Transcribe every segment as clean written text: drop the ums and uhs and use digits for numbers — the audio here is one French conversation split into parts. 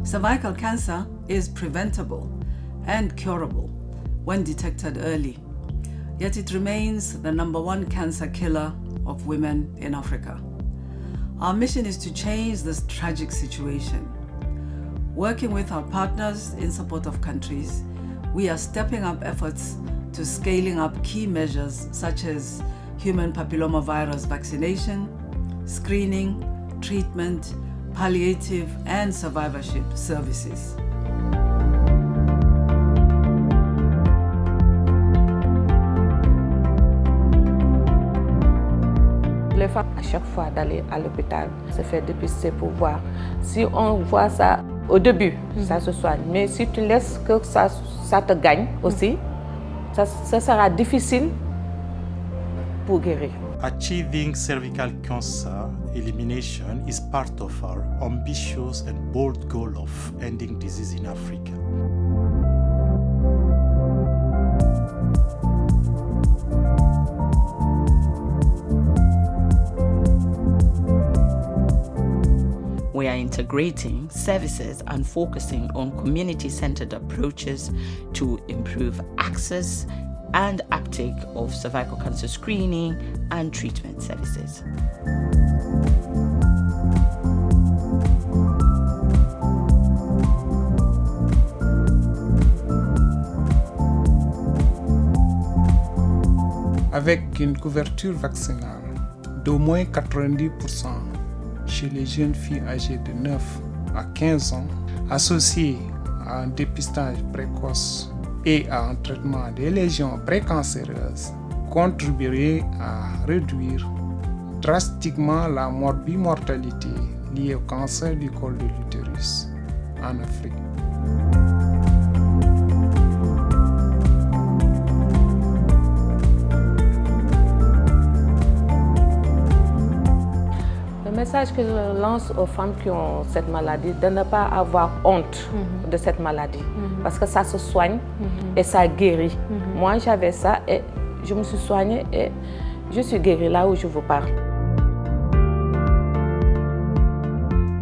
Cervical cancer is preventable and curable when detected early, yet it remains the #1 cancer killer of women in Africa. Our mission is to change this tragic situation. Working with our partners in support of countries, we are stepping up efforts to scaling up key measures such as human papillomavirus vaccination, screening, treatment, palliative and survivorship services. Les femmes, à chaque fois d'aller à l'hôpital, se faire dépister pour voir. Si on voit ça au début, ça se soigne. Mais si tu laisses que ça te gagne aussi, ça sera difficile pour guérir. Achieving cervical cancer elimination is part of our ambitious and bold goal of ending disease in Africa. We are integrating services and focusing on community-centered approaches to improve access and uptake of cervical cancer screening and treatment services. Avec une couverture vaccinale d'au moins 90% chez les jeunes filles âgées de 9 à 15 ans, associée à un dépistage précoce et à un traitement des lésions précancéreuses, contribuerait à réduire drastiquement la morbimortalité liée au cancer du col de l'utérus en Afrique. Le message que je lance aux femmes qui ont cette maladie, de ne pas avoir honte de cette maladie, parce que ça se soigne et ça guérit. Moi, j'avais ça et je me suis soignée et je suis guérie là où je vous parle.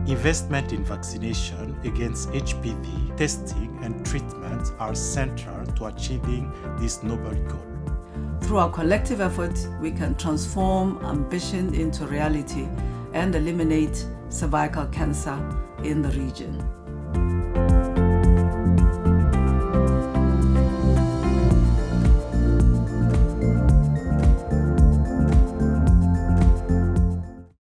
Investment in vaccination against HPV testing and treatment are central to achieving this noble goal. Through our collective effort, we can transform ambition into reality and eliminate cervical cancer in the region.